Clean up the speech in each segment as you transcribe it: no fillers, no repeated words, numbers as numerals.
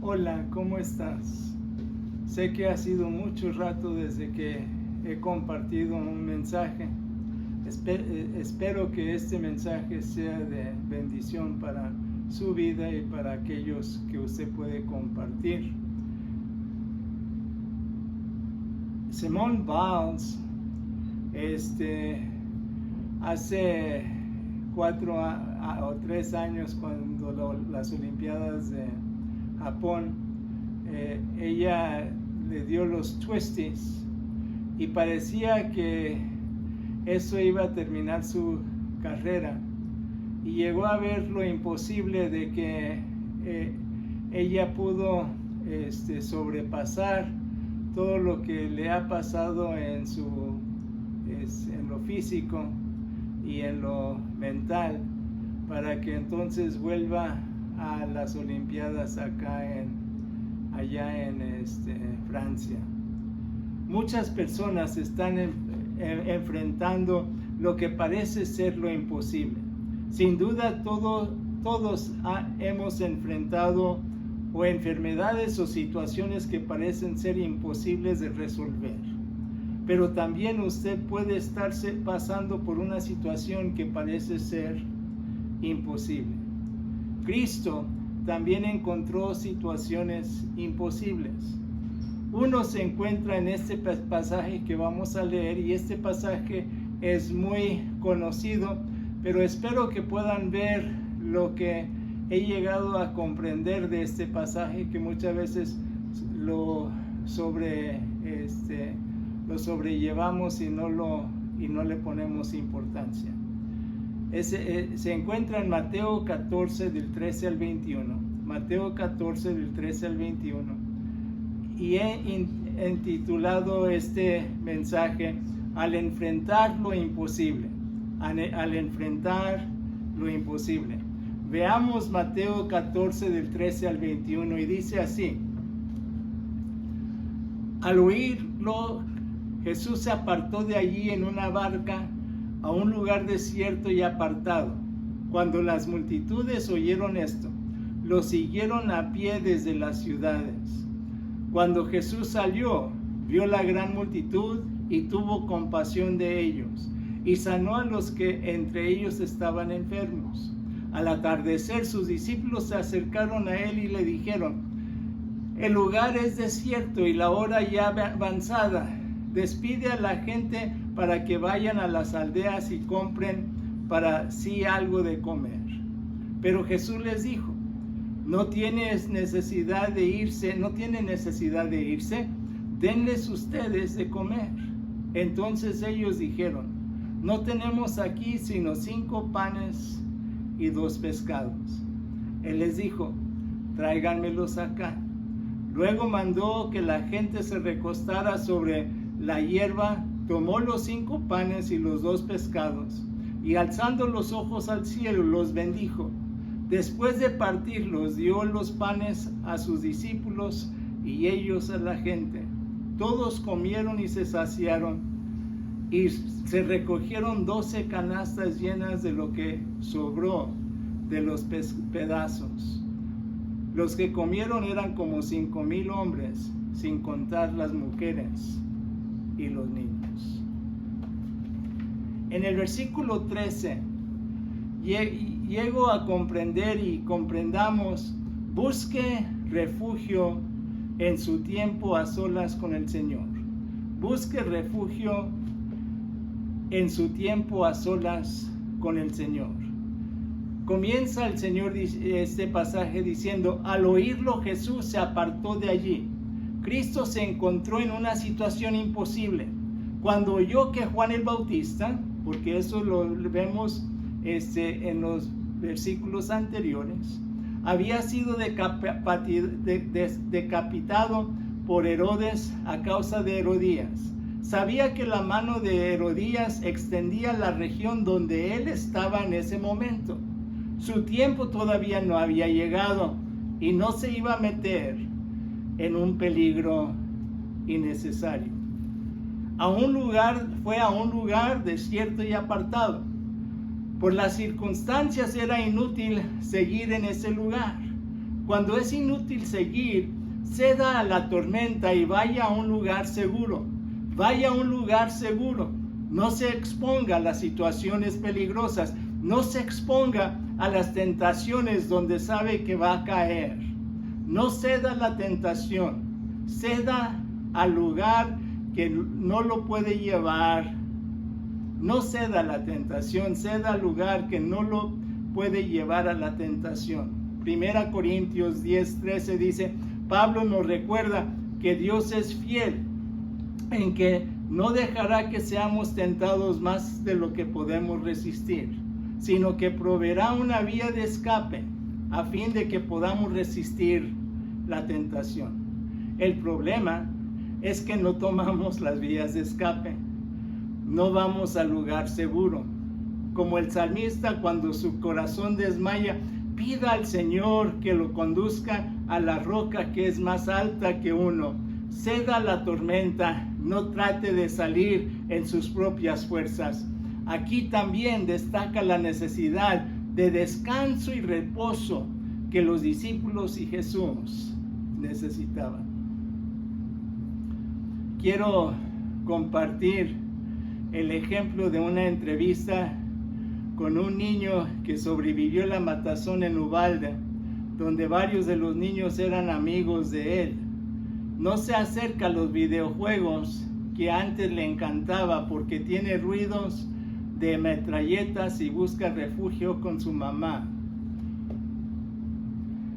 Hola, ¿cómo estás? Sé que ha sido mucho rato desde que he compartido un mensaje. Espero que este mensaje sea de bendición para su vida y para aquellos que usted puede compartir. Simone Biles, hace 4 o 3 años, cuando las Olimpiadas de Japón, ella le dio los twisties y parecía que eso iba a terminar su carrera, y llegó a ver lo imposible de que ella pudo sobrepasar todo lo que le ha pasado en lo físico y en lo mental, para que entonces vuelva a las Olimpiadas allá en Francia. Muchas personas están enfrentando lo que parece ser lo imposible. Sin duda todos hemos enfrentado o enfermedades o situaciones que parecen ser imposibles de resolver. Pero también usted puede estarse pasando por una situación que parece ser imposible. Cristo también encontró situaciones imposibles. Uno se encuentra en este pasaje que vamos a leer, y este pasaje es muy conocido, pero espero que puedan ver lo que he llegado a comprender de este pasaje, que muchas veces lo sobrellevamos y no le ponemos importancia. Se encuentra en Mateo 14 del 13 al 21. Mateo 14 del 13 al 21. Y he intitulado este mensaje Al enfrentar lo imposible. Al enfrentar lo imposible. Veamos Mateo 14 del 13 al 21, y dice así: Al oírlo, Jesús se apartó de allí en una barca a un lugar desierto y apartado. Cuando las multitudes oyeron esto, lo siguieron a pie desde las ciudades. Cuando Jesús salió, vio la gran multitud y tuvo compasión de ellos, y sanó a los que entre ellos estaban enfermos. Al atardecer, sus discípulos se acercaron a él y le dijeron: el lugar es desierto y la hora ya avanzada. Despide a la gente para que vayan a las aldeas y compren para sí algo de comer. Pero Jesús les dijo: no tienen necesidad de irse, denles ustedes de comer. Entonces ellos dijeron: no tenemos aquí sino 5 panes y 2 pescados. Él les dijo: tráiganmelos acá. Luego mandó que la gente se recostara sobre la hierba, tomó los 5 panes y los 2 pescados, y alzando los ojos al cielo los bendijo. Después de partirlos, dio los panes a sus discípulos y ellos a la gente. Todos comieron y se saciaron, y se recogieron 12 canastas llenas de lo que sobró de los pedazos. Los que comieron eran como 5,000 hombres, sin contar las mujeres y los niños. En el versículo 13, llego a comprender y comprendamos: busque refugio en su tiempo a solas con el Señor. Busque refugio en su tiempo a solas con el Señor. Comienza el Señor este pasaje diciendo: al oírlo, Jesús se apartó de allí. Cristo se encontró en una situación imposible. Cuando oyó que Juan el Bautista, porque eso lo vemos en los versículos anteriores, había sido decapitado por Herodes a causa de Herodías. Sabía que la mano de Herodías extendía la región donde él estaba en ese momento. Su tiempo todavía no había llegado y no se iba a meter en un peligro innecesario. Fue a un lugar desierto y apartado. Por las circunstancias era inútil seguir en ese lugar. Cuando es inútil seguir, ceda a la tormenta y vaya a un lugar seguro. Vaya a un lugar seguro. No se exponga a las situaciones peligrosas. No se exponga a las tentaciones donde sabe que va a caer. No ceda a la tentación. Ceda al lugar que no lo puede llevar. No ceda a la tentación. Ceda al lugar que no lo puede llevar a la tentación. 1 Corintios 10:13 dice, Pablo nos recuerda que Dios es fiel en que no dejará que seamos tentados más de lo que podemos resistir, sino que proveerá una vía de escape a fin de que podamos resistir la tentación. El problema es que no tomamos las vías de escape, no vamos al lugar seguro. Como el salmista, cuando su corazón desmaya, pida al Señor que lo conduzca a la roca que es más alta que uno. Ceda a la tormenta, no trate de salir en sus propias fuerzas. Aquí también destaca la necesidad de descanso y reposo que los discípulos y Jesús necesitaban. Quiero compartir el ejemplo de una entrevista con un niño que sobrevivió la matazón en Uvalde, donde varios de los niños eran amigos de él. No se acerca a los videojuegos que antes le encantaba porque tiene ruidos de metralletas y busca refugio con su mamá.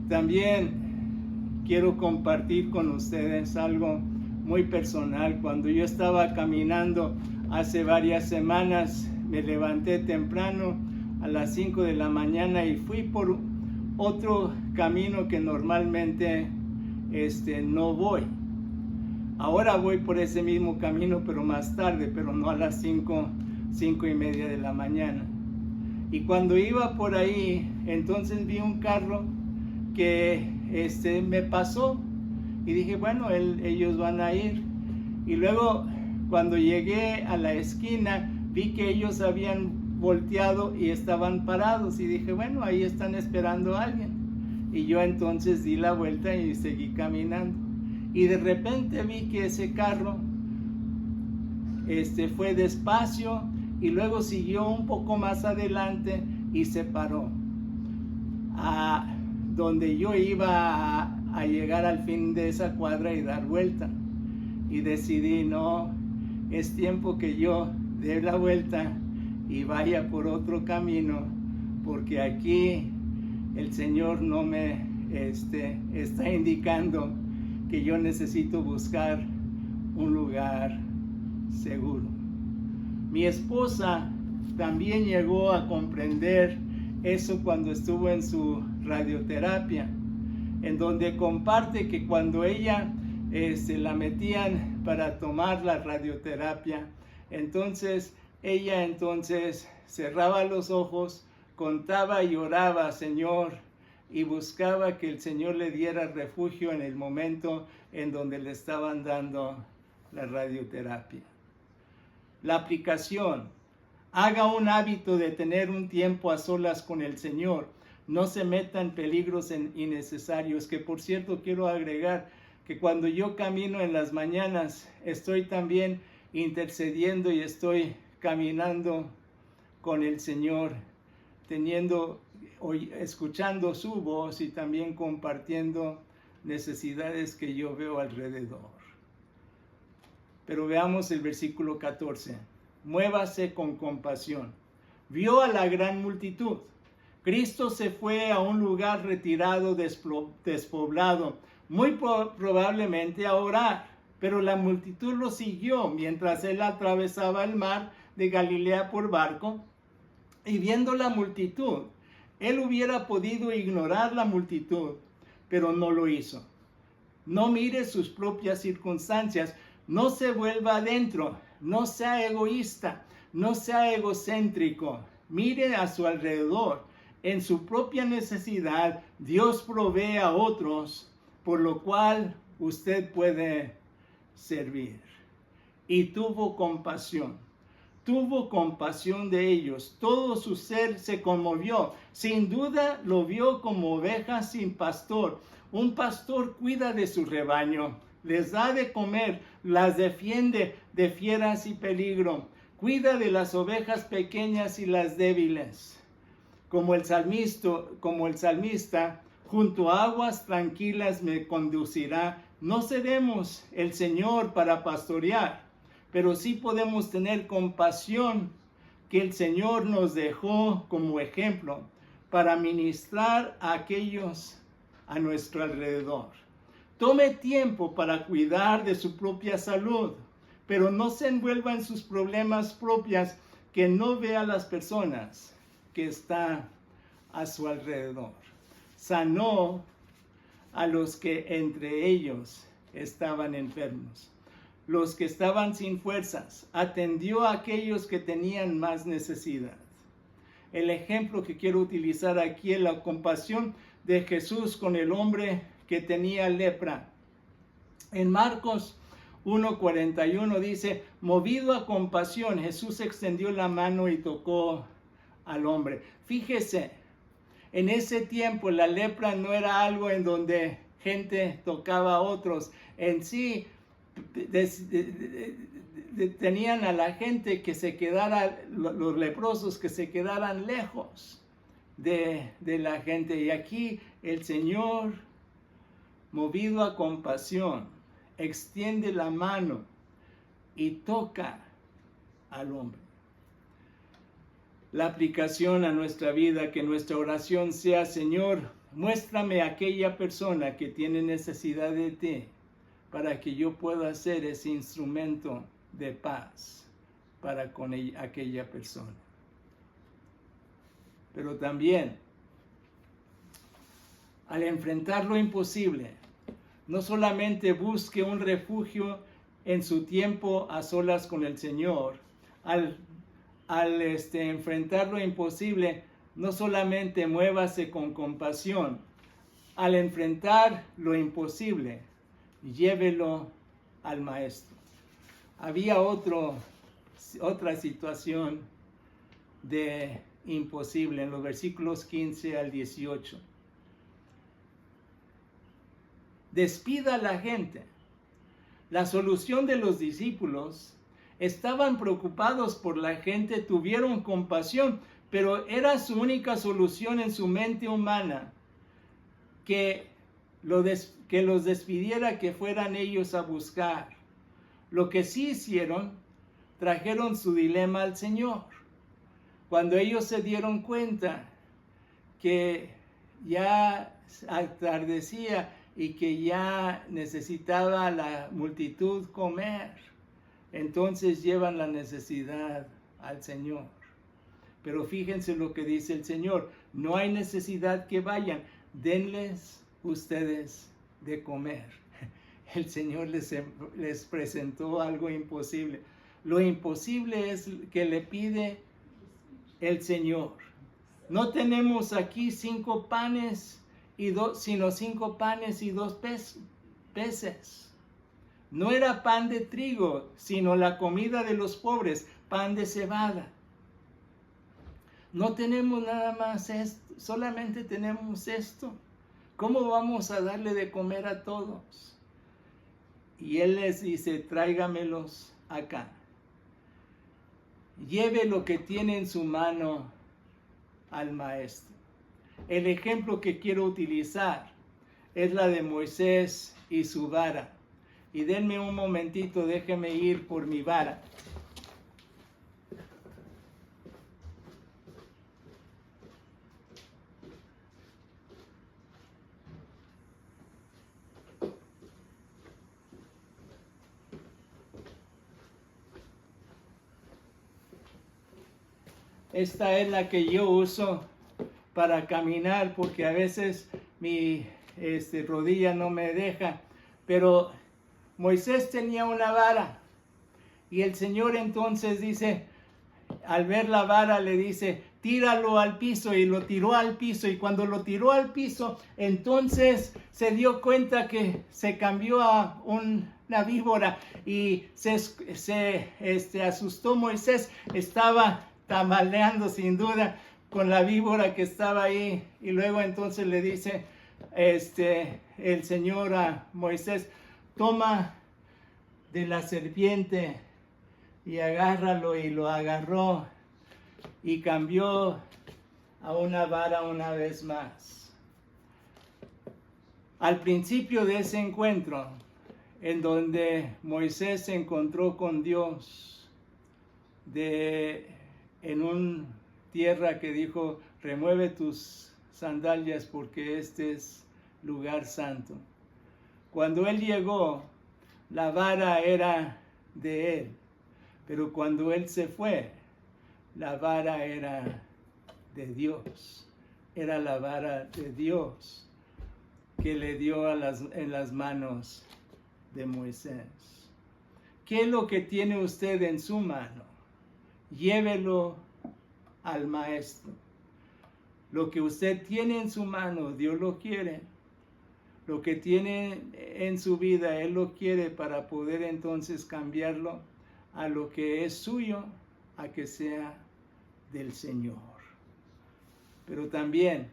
También quiero compartir con ustedes algo muy personal. Cuando yo estaba caminando hace varias semanas, me levanté temprano a las 5 de la mañana y fui por otro camino que normalmente no voy. Ahora voy por ese mismo camino, pero más tarde, pero no a las 5:30 de la mañana. Y cuando iba por ahí, entonces vi un carro que me pasó y dije, bueno, ellos van a ir. Y luego, cuando llegué a la esquina, vi que ellos habían volteado y estaban parados y dije, bueno, ahí están esperando a alguien. Y yo entonces di la vuelta y seguí caminando. Y de repente vi que ese carro fue despacio y luego siguió un poco más adelante y se paró a donde yo iba a llegar al fin de esa cuadra y dar vuelta. Y decidí, no, es tiempo que yo dé la vuelta y vaya por otro camino, porque aquí el Señor no me está indicando que yo necesito buscar un lugar seguro. Mi esposa también llegó a comprender eso cuando estuvo en su radioterapia, en donde comparte que cuando ella la metían para tomar la radioterapia, entonces ella cerraba los ojos, contaba y oraba, Señor, y buscaba que el Señor le diera refugio en el momento en donde le estaban dando la radioterapia. La aplicación: haga un hábito de tener un tiempo a solas con el Señor. No se meta en peligros innecesarios, que por cierto quiero agregar que cuando yo camino en las mañanas, estoy también intercediendo y estoy caminando con el Señor, escuchando su voz y también compartiendo necesidades que yo veo alrededor. Pero veamos el versículo 14. Muévase con compasión. Vio a la gran multitud. Cristo se fue a un lugar retirado, despoblado, muy probablemente a orar, pero la multitud lo siguió mientras él atravesaba el mar de Galilea por barco. Y viendo la multitud, él hubiera podido ignorar la multitud, pero no lo hizo. No mire sus propias circunstancias, no se vuelva adentro, no sea egoísta, no sea egocéntrico. Mire a su alrededor. En su propia necesidad, Dios provee a otros, por lo cual usted puede servir. Y tuvo compasión. tuvo compasión de ellos. Todo su ser se conmovió. Sin duda lo vio como ovejas sin pastor. Un pastor cuida de su rebaño, les da de comer, las defiende de fieras y peligro. Cuida de las ovejas pequeñas y las débiles. Como el salmista, junto a aguas tranquilas me conducirá. No seremos el Señor para pastorear, pero sí podemos tener compasión que el Señor nos dejó como ejemplo para ministrar a aquellos a nuestro alrededor. Tome tiempo para cuidar de su propia salud, pero no se envuelva en sus problemas propios, que no vea a las personas que están a su alrededor. Sanó a los que entre ellos estaban enfermos, los que estaban sin fuerzas, atendió a aquellos que tenían más necesidad. El ejemplo que quiero utilizar aquí es la compasión de Jesús con el hombre que tenía lepra. En Marcos 1:41 dice, movido a compasión, Jesús extendió la mano y tocó al hombre. Fíjese, en ese tiempo la lepra no era algo en donde gente tocaba a otros. En sí, tenían a la gente que se quedara, los leprosos que se quedaran lejos de la gente. Y aquí el Señor, movido a compasión, extiende la mano y toca al hombre. La aplicación a nuestra vida, que nuestra oración sea, Señor, muéstrame a aquella persona que tiene necesidad de ti, para que yo pueda ser ese instrumento de paz para con aquella persona. Pero también, al enfrentar lo imposible, no solamente busque un refugio en su tiempo a solas con el Señor. Al enfrentar lo imposible, no solamente muévase con compasión. Al enfrentar lo imposible, llévelo al Maestro. Había otra situación de imposible en los versículos 15 al 18. Despida a la gente. La solución de los discípulos, estaban preocupados por la gente, tuvieron compasión, pero era su única solución en su mente humana, que los despidiera, que fueran ellos a buscar. Lo que sí hicieron, trajeron su dilema al Señor. Cuando ellos se dieron cuenta que ya atardecía y que ya necesitaba la multitud comer, entonces llevan la necesidad al Señor. Pero fíjense lo que dice el Señor: no hay necesidad que vayan, denles ustedes de comer. El Señor les presentó algo imposible. Lo imposible es que le pide el Señor. No tenemos aquí 5 panes sino 5 panes y 2 peces. No era pan de trigo, sino la comida de los pobres, pan de cebada. No tenemos nada más esto, solamente tenemos esto. ¿Cómo vamos a darle de comer a todos? Y Él les dice: tráigamelos acá. Lleve lo que tiene en su mano al Maestro. El ejemplo que quiero utilizar es la de Moisés y su vara. Y denme un momentito, déjenme ir por mi vara. Esta es la que yo uso para caminar, porque a veces mi rodilla no me deja. Pero Moisés tenía una vara y el Señor entonces dice: al ver la vara le dice, tíralo al piso, y lo tiró al piso, y cuando lo tiró al piso, entonces se dio cuenta que se cambió a una víbora, y se asustó Moisés, estaba tambaleando sin duda con la víbora que estaba ahí, y luego entonces le dice el Señor a Moisés, toma de la serpiente y agárralo, y lo agarró y cambió a una vara una vez más. Al principio de ese encuentro, en donde Moisés se encontró con Dios, en una tierra que dijo, remueve tus sandalias porque este es lugar santo. Cuando él llegó, la vara era de él, pero cuando él se fue, la vara era de Dios. Era la vara de Dios que le dio en las manos de Moisés. ¿Qué es lo que tiene usted en su mano? Llévelo al maestro. Lo que usted tiene en su mano, Dios lo quiere. Lo que tiene en su vida, Él lo quiere para poder entonces cambiarlo a lo que es suyo, a que sea del Señor. Pero también,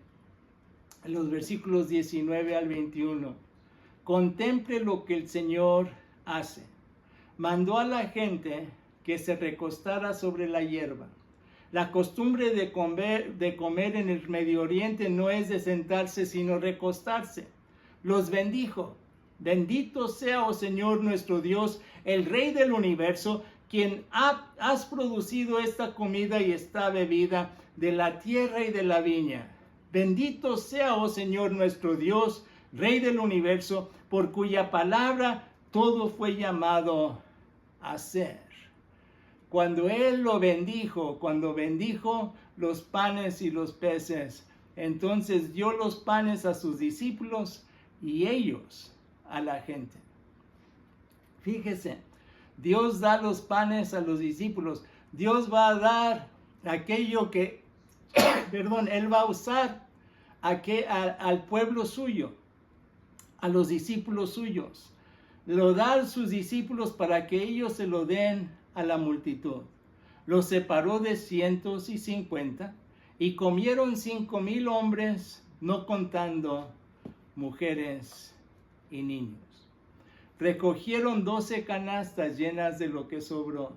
en los versículos 19 al 21, contemple lo que el Señor hace. Mandó a la gente que se recostara sobre la hierba. La costumbre de comer en el Medio Oriente no es de sentarse, sino recostarse. Los bendijo. Bendito sea, oh Señor nuestro Dios, el Rey del universo, quien has producido esta comida y esta bebida de la tierra y de la viña. Bendito sea, oh Señor nuestro Dios, Rey del universo, por cuya palabra todo fue llamado a ser. Cuando Él lo bendijo, cuando bendijo los panes y los peces, entonces dio los panes a sus discípulos y ellos a la gente. Fíjese, Dios da los panes a los discípulos. Dios va a dar aquello que, Él va a usar al pueblo suyo, a los discípulos suyos. Lo da a sus discípulos para que ellos se lo den a la multitud. Los separó de 150 y comieron 5,000 hombres, no contando mujeres y niños. Recogieron 12 canastas llenas de lo que sobró.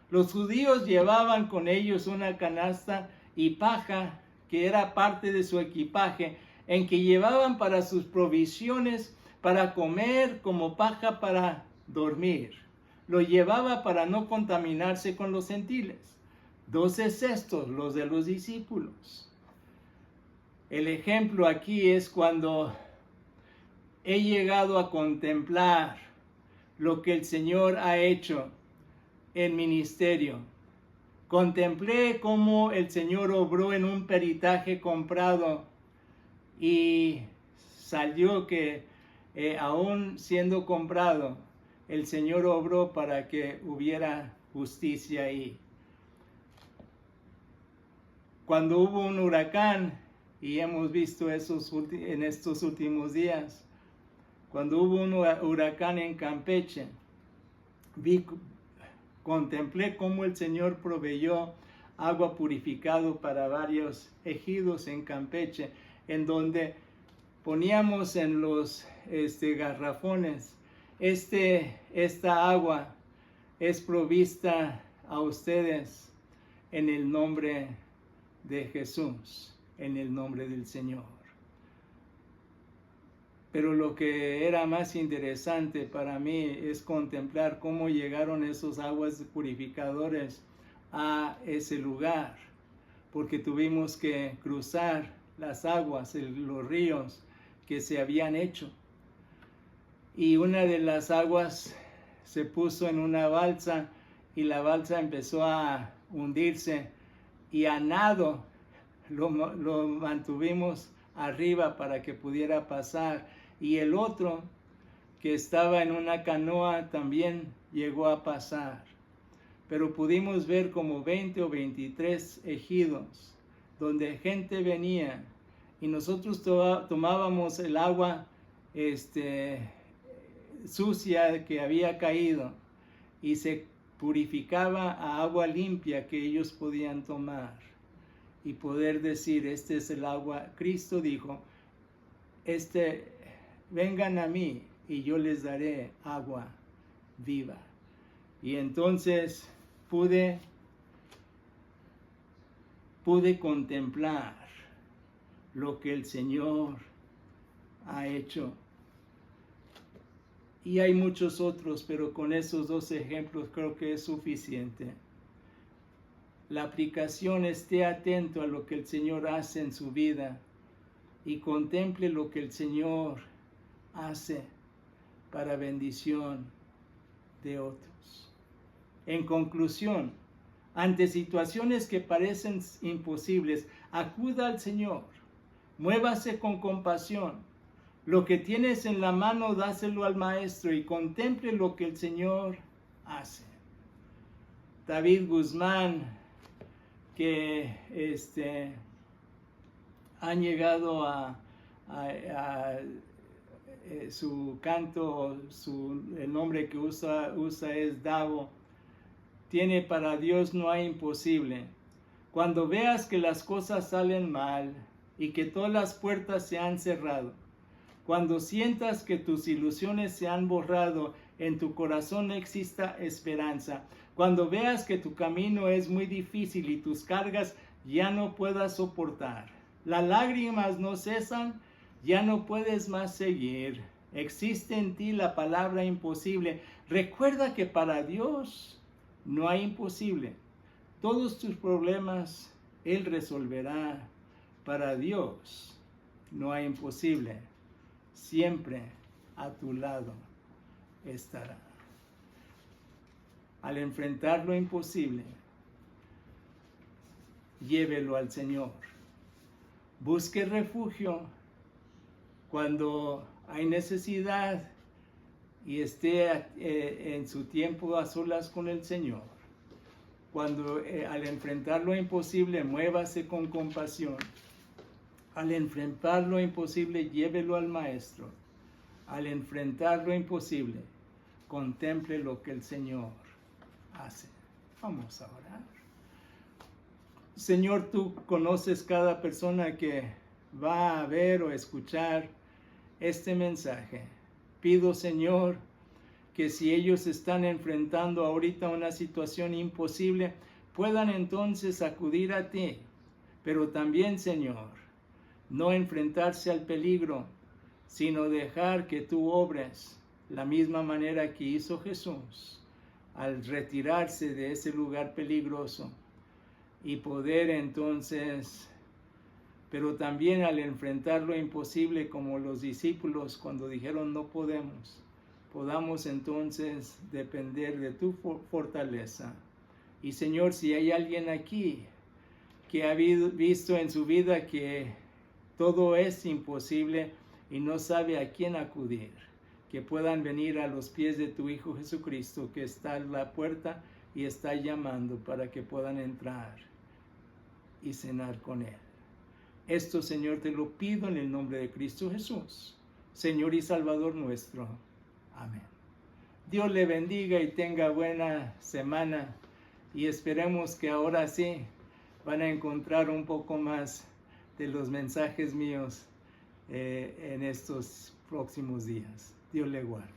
Los judíos llevaban con ellos una canasta y paja que era parte de su equipaje, en que llevaban para sus provisiones, para comer, como paja para dormir. Lo llevaba para no contaminarse con los gentiles. 12 cestos, los de los discípulos. El ejemplo aquí es cuando he llegado a contemplar lo que el Señor ha hecho en ministerio. Contemplé cómo el Señor obró en un peritaje comprado y salió que aún siendo comprado, el Señor obró para que hubiera justicia ahí. Cuando hubo un huracán, y hemos visto eso en estos últimos días, cuando hubo un huracán en Campeche, contemplé cómo el Señor proveyó agua purificada para varios ejidos en Campeche, en donde poníamos en los garrafones, esta agua es provista a ustedes en el nombre de Jesús, en el nombre del Señor. Pero lo que era más interesante para mí es contemplar cómo llegaron esos aguas purificadores a ese lugar, porque tuvimos que cruzar las aguas, los ríos que se habían hecho. Y una de las aguas se puso en una balsa y la balsa empezó a hundirse, y a nado lo mantuvimos arriba para que pudiera pasar, y el otro que estaba en una canoa también llegó a pasar. pero pudimos ver como 20 o 23 ejidos donde gente venía y nosotros tomábamos el agua sucia que había caído y se purificaba a agua limpia que ellos podían tomar y poder decir, este es el agua. Cristo dijo, vengan a mí y yo les daré agua viva. Y entonces pude contemplar lo que el Señor ha hecho. Y hay muchos otros, pero con esos 2 ejemplos creo que es suficiente. La aplicación: esté atento a lo que el Señor hace en su vida y contemple lo que el Señor hace para bendición de otros. En conclusión, ante situaciones que parecen imposibles, acuda al Señor, muévase con compasión. Lo que tienes en la mano, dáselo al Maestro y contemple lo que el Señor hace. David Guzmán, que han llegado a su canto, el nombre que usa es Davo. Tiene: para Dios no hay imposible. Cuando veas que las cosas salen mal y que todas las puertas se han cerrado, cuando sientas que tus ilusiones se han borrado, en tu corazón no exista esperanza, cuando veas que tu camino es muy difícil y tus cargas ya no puedas soportar, las lágrimas no cesan, ya no puedes más seguir, existe en ti la palabra imposible. Recuerda que para Dios no hay imposible. Todos tus problemas Él resolverá. Para Dios no hay imposible. Siempre a tu lado estará. Al enfrentar lo imposible, llévelo al Señor. Busque refugio cuando hay necesidad y esté en su tiempo a solas con el Señor. Cuando al enfrentar lo imposible, muévase con compasión. Al enfrentar lo imposible, llévelo al Maestro. Al enfrentar lo imposible, contemple lo que el Señor hace. Vamos a orar. Señor, tú conoces cada persona que va a ver o escuchar este mensaje. Pido, Señor, que si ellos están enfrentando ahorita una situación imposible, puedan entonces acudir a ti. Pero también, Señor, no enfrentarse al peligro, sino dejar que tú obres la misma manera que hizo Jesús al retirarse de ese lugar peligroso y poder entonces, pero también al enfrentar lo imposible como los discípulos cuando dijeron no podemos, podamos entonces depender de tu fortaleza. Y Señor, si hay alguien aquí que ha visto en su vida que todo es imposible y no sabe a quién acudir, que puedan venir a los pies de tu Hijo Jesucristo, que está a la puerta y está llamando para que puedan entrar y cenar con Él. Esto, Señor, te lo pido en el nombre de Cristo Jesús, Señor y Salvador nuestro. Amén. Dios le bendiga y tenga buena semana y esperemos que ahora sí van a encontrar un poco más de los mensajes míos en estos próximos días. Dios le guarde.